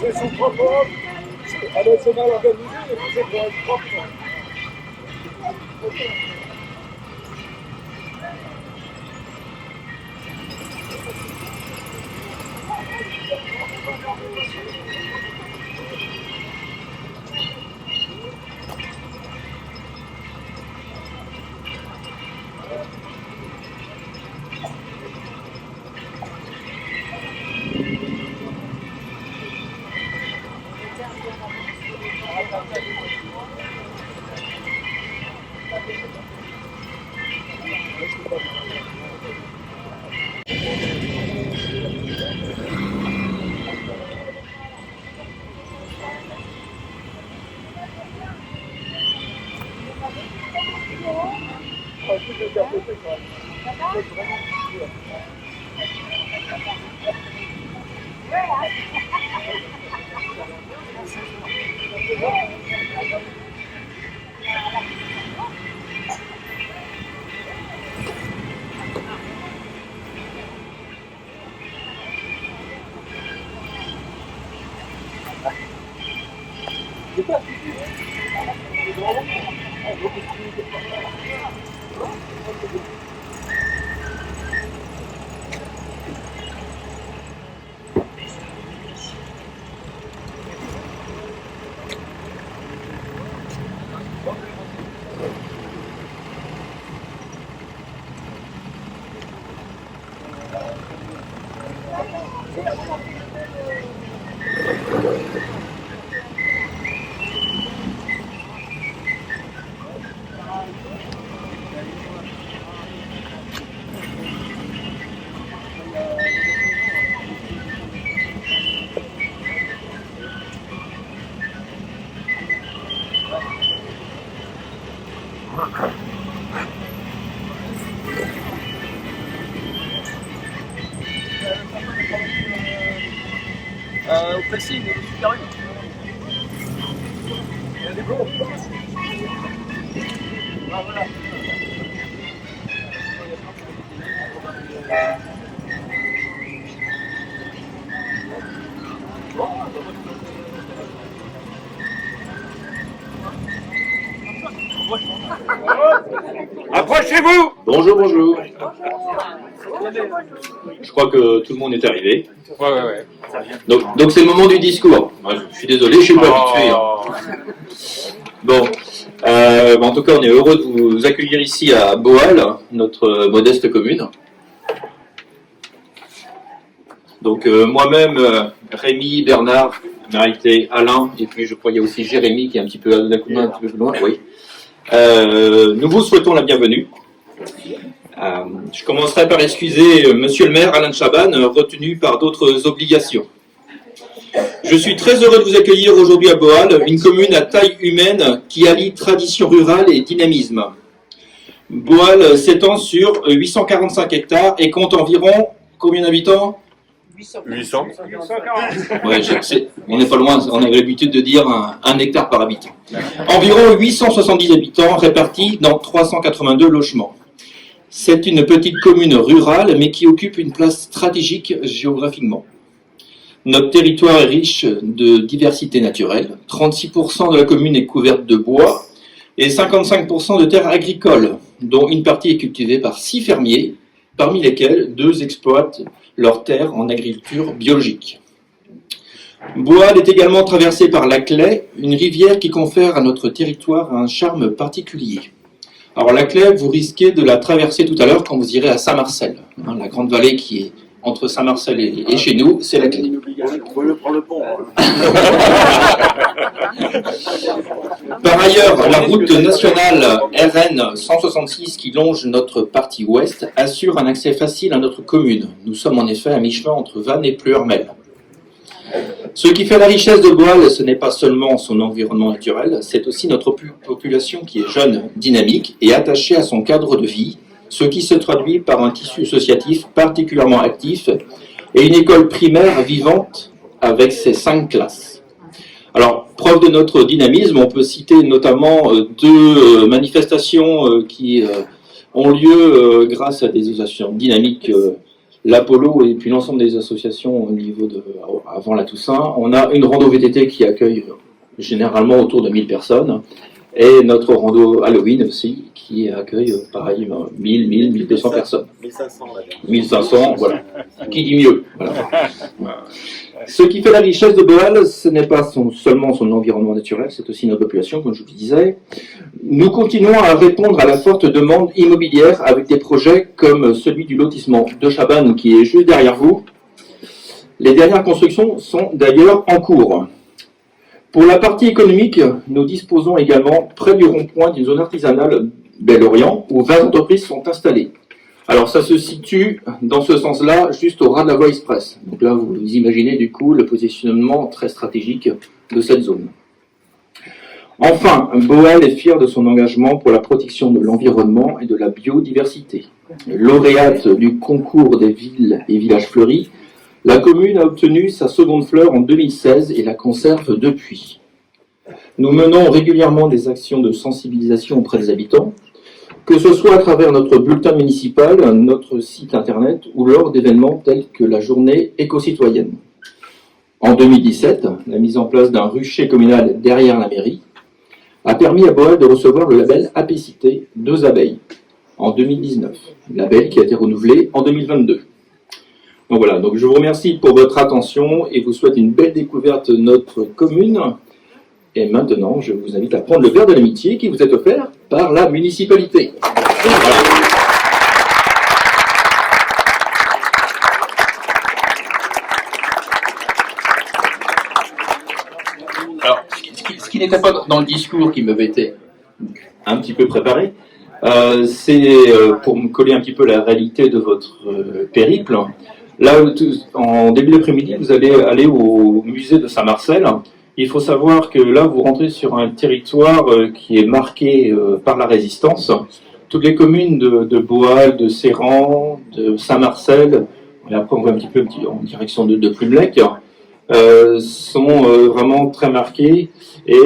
C'est son propre homme. C'est mal organisé, c'est pour être propre. Au pressing, il est super vite. Il y a des gros. Ah, voilà. Approchez-vous. Bonjour, bonjour. Je crois que tout le monde est arrivé. Ouais. Donc c'est le moment du discours. Moi, je suis désolé, je suis pas habitué. Hein. Bon, en tout cas, on est heureux de vous accueillir ici à Boal, notre modeste commune. Donc moi-même, Rémi, Bernard, Marité, Alain, et puis je crois qu'il y a aussi Jérémy qui est un petit peu d'un coup de main un petit peu plus loin. Oui. Nous vous souhaitons la bienvenue. Je commencerai par excuser Monsieur le maire Alain Chaban, retenu par d'autres obligations. Je suis très heureux de vous accueillir aujourd'hui à Boal, une commune à taille humaine qui allie tradition rurale et dynamisme. Boal s'étend sur 845 hectares et compte environ combien d'habitants ? 800. Ouais, on n'est pas loin, on a l'habitude de dire un hectare par habitant. Environ 870 habitants répartis dans 382 logements. C'est une petite commune rurale, mais qui occupe une place stratégique géographiquement. Notre territoire est riche de diversité naturelle. 36% de la commune est couverte de bois et 55% de terres agricoles, dont une partie est cultivée par 6 fermiers, parmi lesquels 2 exploitent leurs terres en agriculture biologique. Boal est également traversé par la Claye, une rivière qui confère à notre territoire un charme particulier. Alors la Claye, vous risquez de la traverser tout à l'heure quand vous irez à Saint-Marcel. La grande vallée qui est entre Saint-Marcel et chez nous, c'est la Claye. Faut prendre le pont. Par ailleurs, la route nationale RN 166 qui longe notre partie ouest assure un accès facile à notre commune. Nous sommes en effet à mi-chemin entre Vannes et Pluermel. Ce qui fait la richesse de Boal, ce n'est pas seulement son environnement naturel, c'est aussi notre population qui est jeune, dynamique et attachée à son cadre de vie, ce qui se traduit par un tissu associatif particulièrement actif et une école primaire vivante avec ses 5 classes. Alors, preuve de notre dynamisme, on peut citer notamment 2 manifestations qui ont lieu grâce à des associations dynamiques, l'Apollo et puis l'ensemble des associations au niveau de avant la Toussaint. On a une rando VTT qui accueille généralement autour de 1000 personnes et notre rando Halloween aussi qui accueille pareil 1200 personnes. 1500 là. 1500, voilà. Qui dit mieux, voilà. Ce qui fait la richesse de Boal, ce n'est pas seulement son environnement naturel, c'est aussi notre population, comme je vous le disais. Nous continuons à répondre à la forte demande immobilière avec des projets comme celui du lotissement de Chabannes qui est juste derrière vous. Les dernières constructions sont d'ailleurs en cours. Pour la partie économique, nous disposons également près du rond-point d'une zone artisanale Bel-Orient où 20 entreprises sont installées. Alors ça se situe dans ce sens-là, juste au ras de la voie express. Donc là, vous imaginez du coup le positionnement très stratégique de cette zone. Enfin, Boal est fier de son engagement pour la protection de l'environnement et de la biodiversité. Lauréate du concours des villes et villages fleuris, la commune a obtenu sa seconde fleur en 2016 et la conserve depuis. Nous menons régulièrement des actions de sensibilisation auprès des habitants, que ce soit à travers notre bulletin municipal, notre site internet ou lors d'événements tels que la journée éco-citoyenne. En 2017, la mise en place d'un rucher communal derrière la mairie a permis à Boal de recevoir le label Apicité 2 abeilles en 2019, label qui a été renouvelé en 2022. Donc voilà, donc je vous remercie pour votre attention et vous souhaite une belle découverte de notre commune. Et maintenant, je vous invite à prendre le verre de l'amitié qui vous est offert par la municipalité. Voilà. Alors, ce qui n'était pas dans le discours qui m'avait été un petit peu préparé, c'est pour me coller un petit peu la réalité de votre périple. Là, en début d'après-midi, vous allez aller au musée de Saint-Marcel. Il faut savoir que là, vous rentrez sur un territoire qui est marqué par la résistance. Toutes les communes de Boal, de Serran, de Saint-Marcel, et après on va un petit peu en direction de Plumelec, sont vraiment très marquées. Et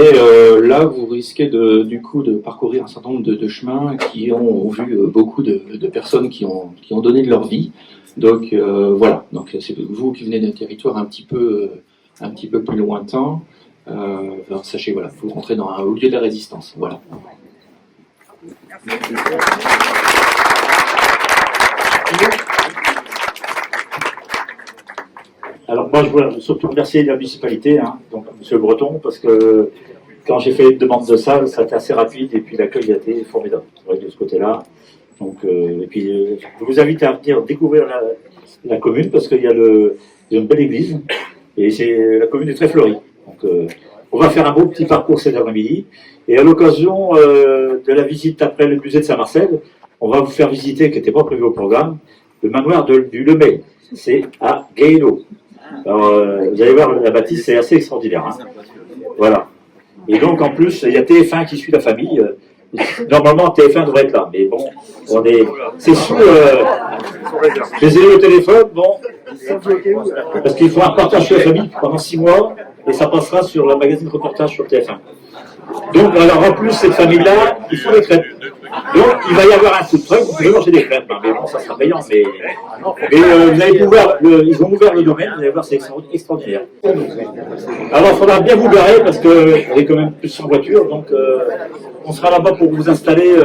là, vous risquez du coup de parcourir un certain nombre de chemins qui ont vu beaucoup de personnes qui ont donné de leur vie. Donc voilà, donc c'est vous qui venez d'un territoire un petit peu plus lointain. Sachez, voilà, vous rentrez au lieu de la résistance. Voilà. Alors moi, je voulais surtout remercier la municipalité, donc M. Breton, parce que quand j'ai fait une demande de salle, ça a été assez rapide et puis l'accueil a été formidable. C'est vrai de ce côté-là. Donc, et puis, je vous invite à venir découvrir la commune parce qu'il y a une belle église et la commune est très fleurie. Donc, on va faire un beau petit parcours cet après-midi et à l'occasion de la visite après le musée de Saint-Marcel, on va vous faire visiter, qui n'était pas prévu au programme, le manoir du Lemay. C'est à Gaëlo. Alors, vous allez voir, la bâtisse, c'est assez extraordinaire. Voilà. Et donc, en plus, il y a TF1 qui suit la famille. Normalement, TF1 devrait être là, mais bon, c'est sûr. Je les ai eu au téléphone, bon, parce qu'il faut un reportage sur la famille pendant 6 mois, et ça passera sur le magazine reportage sur TF1. Donc, alors en plus, cette famille-là, ils font des crêpes. Donc, il va y avoir un food truck, vous pouvez manger des crêpes. Mais bon, ça sera payant. Mais vous allez pouvoir, ils ont ouvert le domaine, vous allez voir, c'est extraordinaire. Alors, il faudra bien vous garer parce qu'on est quand même plus sans voiture. Donc, on sera là-bas pour vous installer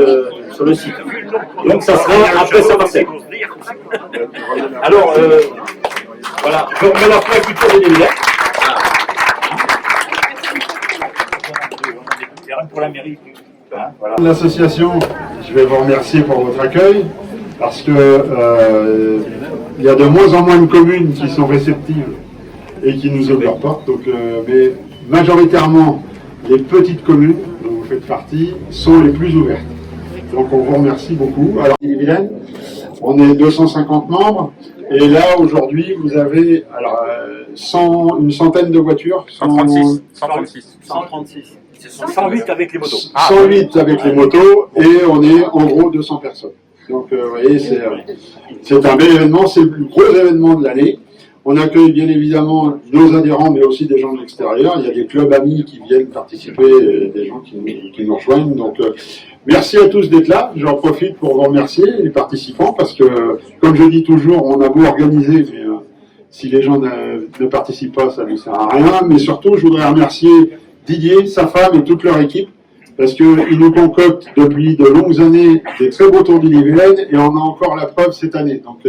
sur le site. Donc, ça sera après Saint-Marcel. Alors, voilà, je remets la plaque du tour des délais. Pour la mairie. Voilà. L'association, je vais vous remercier pour votre accueil, parce que il y a de moins en moins de communes qui sont réceptives et qui nous ouvrent leurs portes. Donc, mais majoritairement, les petites communes dont vous faites partie sont les plus ouvertes. Donc on vous remercie beaucoup. Alors, Ille-et-Vilaine, on est 250 membres, et là aujourd'hui vous avez alors, une centaine de voitures. 136. 108 avec les motos. 108 avec les motos, et on est en gros 200 personnes. Donc vous voyez, c'est un bel événement, c'est le plus gros événement de l'année. On accueille bien évidemment nos adhérents, mais aussi des gens de l'extérieur. Il y a des clubs amis qui viennent participer, des gens qui nous rejoignent. Donc merci à tous d'être là. J'en profite pour vous remercier, les participants, parce que, comme je dis toujours, on a beau organiser, mais si les gens ne participent pas, ça ne sert à rien. Mais surtout, je voudrais remercier Didier, sa femme et toute leur équipe, parce qu'ils nous concoctent depuis de longues années des très beaux tours d'Ille-et-Vilaine, et on a encore la preuve cette année. Donc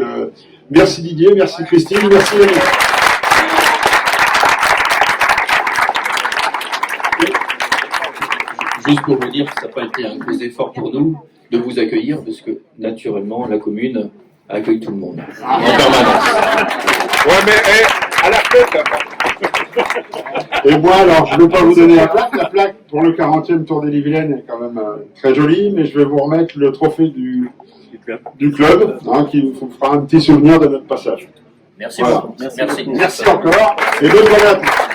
merci Didier, merci Christine, merci Yannick. Juste pour vous dire que ça n'a pas été un gros effort pour nous de vous accueillir, parce que naturellement, la commune accueille tout le monde en permanence. Ouais, mais à la fête. Et moi, alors, je ne vais pas vous donner la plaque. La plaque pour le 40e Tour d'Ille-et-Vilaine est quand même très jolie, mais je vais vous remettre le trophée du club, hein, qui vous fera un petit souvenir de notre passage. Merci voilà. beaucoup. Merci. Merci encore, et bonne journée à tous.